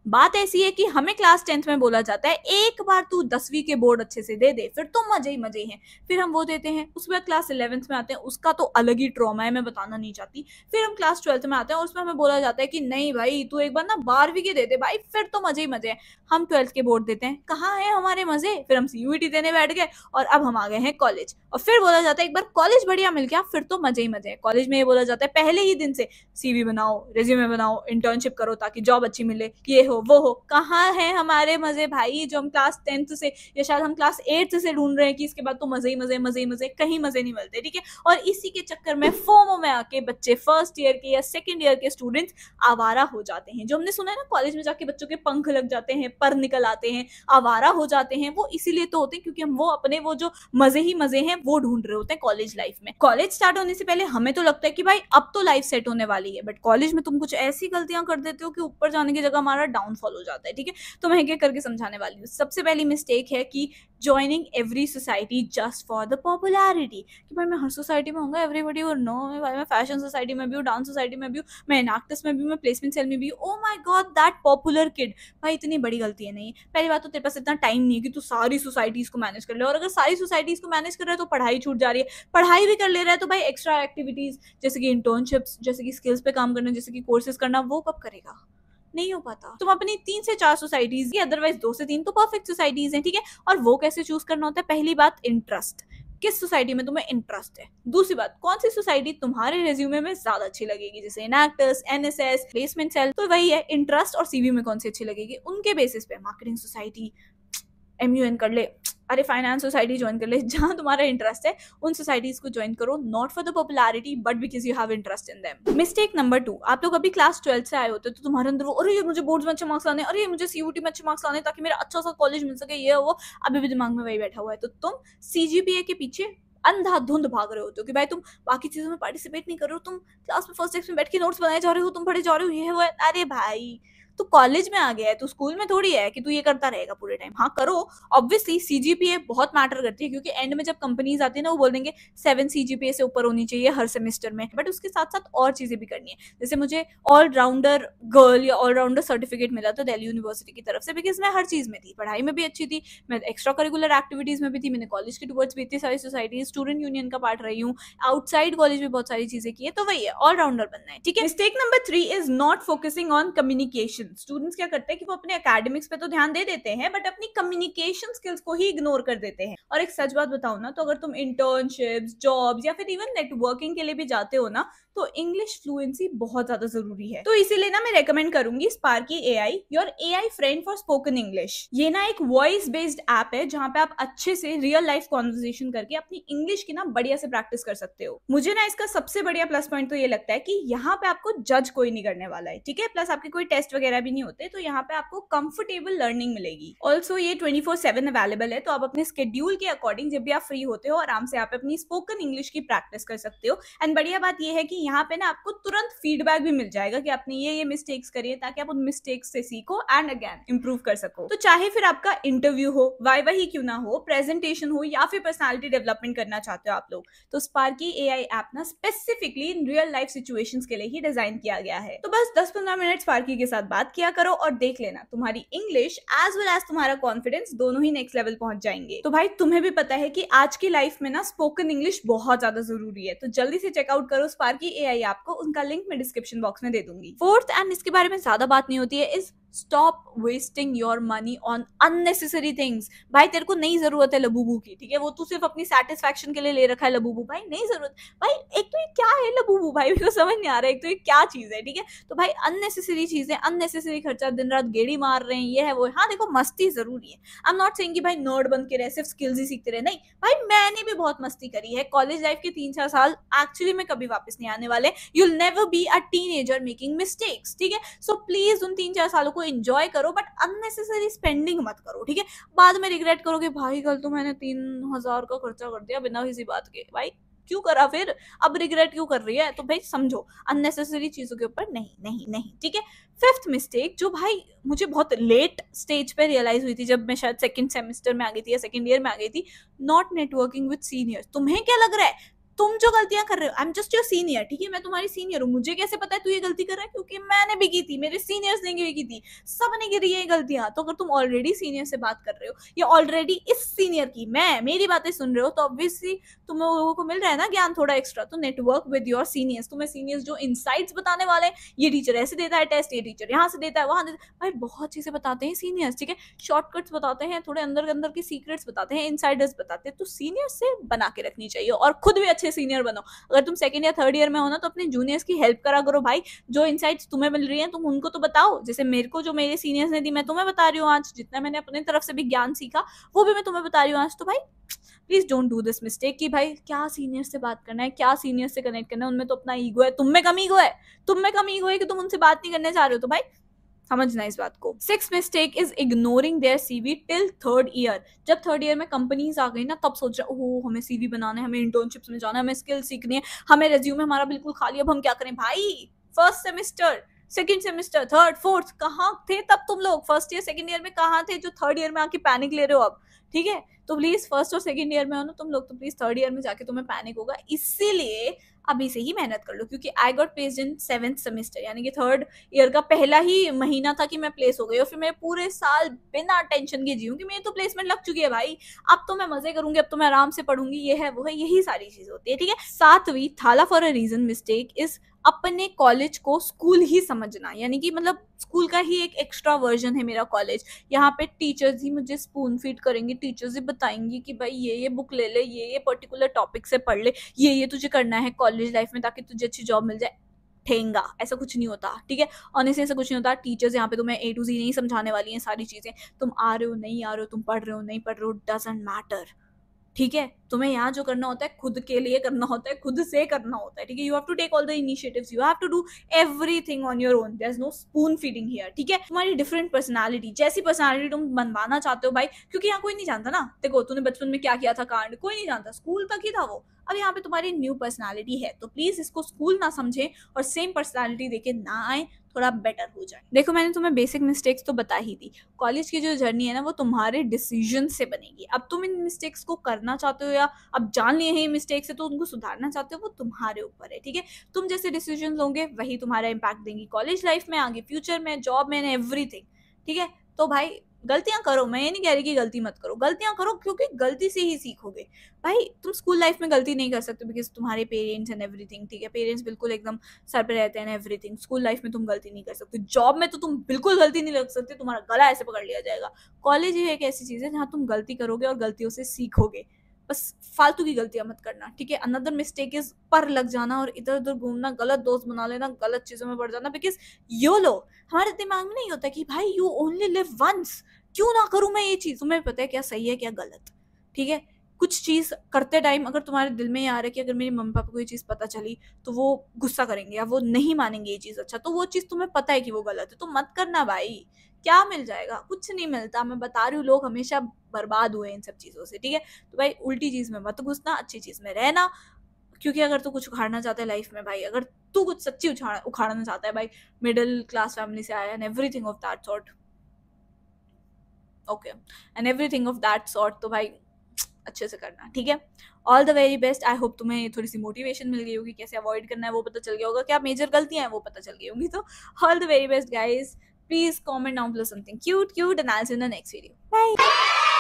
बात ऐसी है कि हमें क्लास 10th में बोला जाता है एक बार तू 10वीं के बोर्ड अच्छे से दे दे, फिर तो मजे ही मजे हैं। फिर हम वो देते हैं, उसके बाद क्लास 11th में आते हैं, उसका तो अलग ही ट्रॉमा है, मैं बताना नहीं चाहती। फिर हम क्लास 12th में आते हैं और उसमें हमें बोला जाता है कि नहीं भाई तू एक बार ना 12वीं के दे दे भाई, फिर तो मजे ही मजे हैं। हम 12th के बोर्ड देते हैं, कहाँ है हमारे मजे? फिर हम सीयूईटी देने बैठ गए और अब हम आ गए हैं कॉलेज, और फिर बोला जाता है एक बार कॉलेज बढ़िया मिल गया, फिर तो मजे ही मजे हैं। कॉलेज में ये बोला जाता है पहले ही दिन से सीवी बनाओ, रेज्यूमे बनाओ, इंटर्नशिप करो ताकि जॉब अच्छी मिले, ये हो वो हो। कहाँ है हमारे मजे भाई, जो हम क्लास 10th से या शायद हम क्लास 8th से ढूंढ रहे हैं कि इसके बाद तो मजे ही मजे, मजे ही मजे, कहीं मजे नहीं मिलते, ठीक है। और इसी के चक्कर में फोमो में आके बच्चे फर्स्ट ईयर के या सेकेंड ईयर के स्टूडेंट्स आवारा हो जाते हैं। जो हमने सुना है ना कॉलेज में जाके बच्चों के पंख लग जाते हैं, पर निकल आते हैं, आवारा हो जाते हैं, वो इसीलिए तो होते हैं क्योंकि हम वो अपने वो जो मजे ही मजे हैं वो ढूंढ रहे होते हैं कॉलेज लाइफ में। कॉलेज स्टार्ट होने से पहले हमें तो लगता है कि भाई अब तो लाइफ सेट होने वाली है, बट कॉलेज में तुम कुछ ऐसी गलतियां कर देते हो कि ऊपर जाने की जगह हमारा डाउनफॉल हो जाता है, ठीक है। तो मैं एक करके समझाने वाली हूँ। सबसे पहली मिस्टेक है कि joining every society just for the popularity, कि भाई मैं हर सोसाइटी में हूँ, एवरीबडी विल नो भाई, मैं फैशन सोसाइटी में भी हूँ, डांस सोसाइटी में भी हूँ, मैं इनएक्टिस में भी हूँ, मैं प्लेसमेंट सेल में भी हूँ। Oh my God that popular kid. भाई इतनी बड़ी गलती है नहीं। पहली बात तो तेरे पास इतना टाइम नहीं है कि तू सारी सोसाइटीज को मैनेज कर ले, और अगर सारी सोसाइटीज को मैनेज कर रहा है तो पढ़ाई छूट जा रही है। पढ़ाई भी कर ले रहा है तो भाई एक्स्ट्रा एक्टिविटीज जैसे कि इंटर्नशिप्स, जैसे कि स्किल्स पे काम करना, जैसे कि कोर्सेज करना, वो कब करेगा? नहीं हो पाता। तुम अपनी 3 से 4 सोसाइटीज की, अदरवाइज 2 से 3 तो परफेक्ट सोसाइटीज हैं, ठीक है। और वो कैसे चूज करना होता है? पहली बात इंटरेस्ट, किस सोसाइटी में तुम्हें इंटरेस्ट है। दूसरी बात, कौन सी सोसाइटी तुम्हारे रेज्यूमे में ज्यादा अच्छी लगेगी, जैसे इनएक्टर्स, एनएसएस, प्लेसमेंट सेल। तो वही है इंटरेस्ट, और सीवी में कौन सी अच्छी लगेगी उनके बेसिस पे मार्केटिंग सोसाइटी, एमयूएन कर ले, अरे फाइनेंस सोसाइटी ज्वाइन कर ले, जहां तुम्हारा इंटरेस्ट है उन सोसाइटीज को ज्वाइन करो, not for the popularity but because you have interest in them. Mistake number 2, आप लोग अभी क्लास 12th से आए होते तो तुम्हारे अंदर वो, अरे मुझे बोर्ड्स में अच्छे मार्क्स लाने, अरे मुझे सीयूटी में अच्छे मार्क्स लाने ताकि मेरा अच्छा सा कॉलेज मिल सके, ये वो अभी भी दिमाग में वही बैठा हुआ है। तो तुम सीजीपीए के पीछे अंधाधुंध भाग रहे होते हो कि भाई तुम बाकी चीजों में पार्टिसिपेट नहीं कर रहे हो, तुम क्लास में फर्स्ट डेस्क में बैठ के नोट्स बनाए जा रहे हो, तुम पढ़े जा रहे हो, ये वो। अरे भाई तू कॉलेज में आ गया है, तू स्कूल में थोड़ी है कि तू ये करता रहेगा पूरे टाइम। हाँ करो, ऑब्वियसली सीजीपीए बहुत मैटर करती है, क्योंकि एंड में जब कंपनीज आती है ना वो बोल देंगे 7 सीजीपीए से ऊपर होनी चाहिए हर सेमेस्टर में, बट उसके साथ साथ और चीजें भी करनी है। जैसे मुझे ऑलराउंडर गर्ल या ऑलराउंडर सर्टिफिकेट मिला था दिल्ली यूनिवर्सिटी की तरफ से, बिकॉज मैं हर चीज में थी, पढ़ाई में भी अच्छी थी, मैं एक्स्ट्रा करिकुलर एक्टिविटीज में भी थी, मैंने कॉलेज के टुवर्ड्स भी इतनी सारी सोसाइटी, स्टूडेंट यूनियन का पार्ट रही हूँ, आउटसाइड कॉलेज में बहुत सारी चीजें की है। तो वही है, ऑलराउंडर बनना है, ठीक है। Mistake number 3 is not focusing on communication. Students क्या करते हैं कि वो अपने एकेडमिक्स पे तो ध्यान दे देते हैं, बट अपनी कम्युनिकेशन स्किल्स को ही इग्नोर कर देते हैं। और एक सच बात बताऊं ना, तो अगर तुम इंटर्नशिप्स, जॉब्स या फिर इवन नेटवर्किंग के लिए भी जाते हो ना, तो इंग्लिश फ्लुएंसी बहुत ज्यादा जरूरी है। तो इसीलिए ना मैं रेकमेंड करूंगी Sparky AI, your AI friend for spoken English. ये ना एक वॉइस बेस्ड ऐप है जहां पे आप अच्छे से रियल लाइफ कॉन्वर्सेशन करके अपनी इंग्लिश की ना बढ़िया से प्रैक्टिस कर सकते हो। मुझे ना इसका सबसे बढ़िया प्लस पॉइंट तो ये लगता है कि यहाँ पे आपको जज कोई नहीं करने वाला है, ठीक है। प्लस आपके कोई टेस्ट वगैरह भी नहीं होते, तो यहाँ पे आपको कंफर्टेबल लर्निंग मिलेगी। ऑल्सो ये 24/7 अवेलेबल है, तो आप अपने स्केड्यूल के अकॉर्डिंग जब भी आप फ्री होते हो आराम से आप अपनी स्पोकन इंग्लिश की प्रैक्टिस कर सकते हो। एंड बढ़िया बात ये है कि यहाँ पे ना आपको तुरंत फीडबैक भी मिल जाएगा कि आपने ये मिस्टेक्स करी है, ताकि आप उन मिस्टेक्स से सीखो एंड अगेन इंप्रूव कर सको। तो चाहे फिर आपका इंटरव्यू हो, वाइवा ही क्यों ना हो, प्रेजेंटेशन हो, या फिर पर्सनालिटी डेवलपमेंट करना चाहते हो आप लोग, तो स्पार्की एआई ऐप ना specifically in real life situations के लिए ही डिजाइन किया गया है। तो बस 10-15 मिनट स्पार्की के साथ बात किया करो और देख लेना तुम्हारी इंग्लिश एज वेल एज तुम्हारा कॉन्फिडेंस दोनों ही नेक्स्ट लेवल पहुंच जाएंगे। तो भाई तुम्हें भी पता है कि आज की लाइफ में ना स्पोकन इंग्लिश बहुत ज्यादा जरूरी है, तो जल्दी से चेकआउट करो स्पार्की एआई ऐप को, उनका लिंक मैं डिस्क्रिप्शन बॉक्स में दे दूंगी। फोर्थ, एंड इसके बारे में ज्यादा बात नहीं होती है, is stop wasting your money on unnecessary things. भाई तेरे को नहीं जरूरत है लबूबू की, ठीक है, वो तू सिर्फ अपनी सेटिस्फैक्शन के लिए ले रखा है लबूबू, भाई नहीं जरूरत। भाई एक तो ये क्या है लबूबू, भाई मेरे को समझ नहीं आ रहा है एक तो ये क्या चीज है, ठीक है। तो भाई अननेसेसरी चीजें, अननेसेसरी खर्चा, दिन रात गेड़ी मार रहे हैं, ये है वो। हाँ देखो मस्ती जरूरी है, आई एम नॉट सेइंग कि भाई नर्ड बन के रहे सिर्फ स्किल्स ही सीखते रहे, नहीं भाई मैंने भी बहुत मस्ती करी है। कॉलेज लाइफ के 3-4 साल एक्चुअली में कभी वापस नहीं आने वाले। You will never be a teenager making mistakes, ठीक है। सो प्लीज उन 3-4 सालों को एंजॉय करो, बट अननेसेसरी स्पेंडिंग मत करो, ठीक है। बाद में रिग्रेट करोगे, भाई कल तो मैंने 3000 का खर्चा कर दिया बिना किसी बात के। भाई क्यों करा फिर, अब रिग्रेट क्यों कर रही है? तो भाई समझो अननेसेसरी चीजों के ऊपर नहीं नहीं नहीं, ठीक है। फिफ्थ मिस्टेक जो भाई मुझे बहुत लेट स्टेज पे रियलाइज हुई थी, जब मैं शायद सेकंड सेमेस्टर में आ गई थी या सेकंड ईयर में आ गई थी, नॉट नेटवर्किंग विद सीनियर्स। तुम्हें क्या लग रहा है तुम जो गलतियां कर रहे हो, I am just your senior, ठीक है, मैं तुम्हारी सीनियर हूँ, मुझे कैसे पता है तू ये गलती कर रहा है, क्योंकि मैंने भी की थी, मेरे सीनियर्स ने भी की थी, सबने करी है ये गलतियां। तो अगर तुम ऑलरेडी सीनियर से बात कर रहे हो या ऑलरेडी इस सीनियर की मेरी बातें सुन रहे हो, तो ऑब्वियसली तुम लोगों को मिल रहा है ना ज्ञान थोड़ा एक्स्ट्रा। तो नेटवर्क विद योर सीनियर्स, तुम्हें सीनियर्स जो इनसाइट्स बताने वाले हैं, ये टीचर ऐसे देता है टेस्ट, ये टीचर यहाँ से देता है, वहां देता है, भाई बहुत चीजें बताते हैं सीनियर्स, ठीक है, शॉर्टकट्स बताते हैं, थोड़े अंदर अंदर की सीक्रेट्स बताते हैं, इनसाइडर्स बताते हैं। तो सीनियर्स से बना के रखनी चाहिए और खुद भी अच्छे सीनियर बनो। अगर तुम सेकंड या थर्ड ईयर में हो ना, तो अपने जूनियर्स की हेल्प करा करो भाई, जो इनसाइट्स तुम्हें मिल रही हैं तुम उनको तो बताओ। जैसे मेरे को जो मेरे सीनियर्स ने दी, मैं तुम्हें बता रही हूँ आज, जितना मैंने अपनी तरफ से भी ज्ञान सीखा वो भी मैं तुम्हें बता रही हूँ आज। तो भाई please don't do this mistake कि भाई क्या सीनियर से बात करना है, क्या सीनियर से कनेक्ट करना है, उनमें तो अपना ईगो है, तुम में कम ईगो है, तुम में कम ईगो है कि तुम उनसे बात नहीं करने जा रहे हो। तो भाई समझना इस बात को। 6th mistake is ignoring their CV till third year. जब थर्ड ईयर में कंपनीज आ गई ना, तब सोच रहे ओह हमें सीवी बनाना है, हमें इंटर्नशिप्स में जाना है, हमें स्किल सीखनी है, हमें रेज्यूमे हमारा बिल्कुल खाली, अब हम क्या करें। भाई first semester, second semester, third, fourth, कहाँ थे तब तुम लोग? फर्स्ट ईयर सेकंड ईयर में कहाँ थे जो थर्ड ईयर में आके पैनिक ले रहे हो अब, ठीक है। तो प्लीज फर्स्ट और सेकंड ईयर में हो ना तुम लोग, तो प्लीज थर्ड ईयर में जाके तुम्हें पैनिक होगा, इसीलिए अभी से ही मेहनत कर लो। क्योंकि I got placed in 7th semester, यानी कि थर्ड ईयर का पहला ही महीना था कि मैं प्लेस हो गई, और फिर मैं पूरे साल बिना टेंशन के जीऊँ कि मेरी तो प्लेसमेंट लग चुकी है भाई, अब तो मैं मजे करूंगी, अब तो मैं आराम से पढ़ूंगी, ये है वो है, यही सारी चीज होती है, ठीक है। 7वीं थाला for a reason mistake is अपने कॉलेज को स्कूल ही समझना, यानी कि मतलब स्कूल का ही एक एक्स्ट्रा वर्जन है मेरा कॉलेज। यहाँ पे टीचर्स ही मुझे स्पून फीड करेंगे, टीचर्स ही बताएंगी कि भाई ये बुक ले ले, ये पर्टिकुलर टॉपिक से पढ़ ले, ये तुझे करना है कॉलेज लाइफ में ताकि तुझे अच्छी जॉब मिल जाए। ठेंगा, ऐसा कुछ नहीं होता, ठीक है। ऑनेस्टली ऐसा कुछ नहीं होता। टीचर्स यहाँ पे तुम्हें A to Z नहीं समझाने वाली हैं सारी चीजें। तुम आ रहे हो नहीं आ रहे हो, तुम पढ़ रहे हो नहीं पढ़ रहे हो, डजंट मैटर, ठीक है। तुम्हें यहाँ जो करना होता है खुद के लिए करना होता है, खुद से करना होता है, ठीक है। You have to take all the initiatives, you have to do everything on your own, there is no spoon feeding here, ठीक है। तुम्हारी डिफरेंट पर्सनालिटी, जैसी पर्सनालिटी तुम बनवाना चाहते हो भाई, क्योंकि यहाँ कोई नहीं जानता ना, देखो तूने बचपन में क्या किया था कांड, कोई नहीं जानता, स्कूल तक ही था वो। अब यहाँ पे तुम्हारी न्यू पर्सनालिटी है, तो प्लीज इसको स्कूल ना समझे और सेम पर्सनालिटी देके ना आए, थोड़ा बेटर हो जाए। देखो मैंने तुम्हें बेसिक मिस्टेक्स तो बता ही दी। कॉलेज की जो जर्नी है ना वो तुम्हारे डिसीजन से बनेगी। अब तुम इन मिस्टेक्स को करना चाहते हो या अब जान लिए हैं ये मिस्टेक्स है तो उनको सुधारना चाहते हो, वो तुम्हारे ऊपर है, ठीक है। तुम जैसे डिसीजन लोगे वही तुम्हारा इम्पैक्ट देंगी कॉलेज लाइफ में, आगे फ्यूचर में, जॉब में, एवरीथिंग, ठीक है। तो भाई गलतियां करो, मैं ये नहीं कह रही कि गलती मत करो, गलतियां करो क्योंकि गलती से ही सीखोगे। भाई तुम स्कूल लाइफ में गलती नहीं कर सकते बिकॉज तुम्हारे पेरेंट्स एंड एवरीथिंग, ठीक है, पेरेंट्स बिल्कुल एकदम सर पे रहते हैं एवरीथिंग। स्कूल लाइफ में तुम गलती नहीं कर सकते, जॉब में तो तुम बिल्कुल गलती नहीं लग सकते, तुम्हारा गला ऐसे पकड़ लिया जाएगा। कॉलेज ही एक ऐसी चीज है जहाँ तुम गलती करोगे और गलतियों से सीखोगे, बस फालतू की गलतियां मत करना, ठीक है। अनदर मिस्टेक इज पर लग जाना और इधर उधर घूमना, गलत दोस्त बना लेना, गलत चीजों में पड़ जाना, बिकॉज योलो हमारे दिमाग में नहीं होता कि भाई यू ओनली लिव वंस, क्यों ना करूं मैं ये चीज। तुम्हें पता है क्या सही है क्या गलत, ठीक है। कुछ चीज करते टाइम अगर तुम्हारे दिल में ये आ रहा है कि अगर मेरे मम्मी पापा को ये चीज पता चली तो वो गुस्सा करेंगे या वो नहीं मानेंगे ये चीज, अच्छा तो वो चीज तुम्हें पता है कि वो गलत है, तो मत करना भाई। क्या मिल जाएगा, कुछ नहीं मिलता, मैं बता रही हूँ, लोग हमेशा बर्बाद हुए इन सब चीजों से, ठीक है। तो भाई उल्टी चीज में मत घुसना, अच्छी चीज में रहना। क्योंकि अगर तू कुछ उखाड़ना चाहता है लाइफ में भाई, अगर तू कुछ सच्ची उखाड़ना चाहता है भाई, मिडिल क्लास फैमिली से आया and everything of that sort, okay, and everything of that sort, तो भाई अच्छे से करना, ठीक है। All the very best. I hope तुम्हें थोड़ी सी मोटिवेशन मिल गई होगी, कैसे अवॉइड करना है वो पता चल गया होगा, क्या मेजर गलतियां हैं वो पता चल गई होंगी। तो all the very best guys, please comment down below something cute and I will see you in the next video, bye.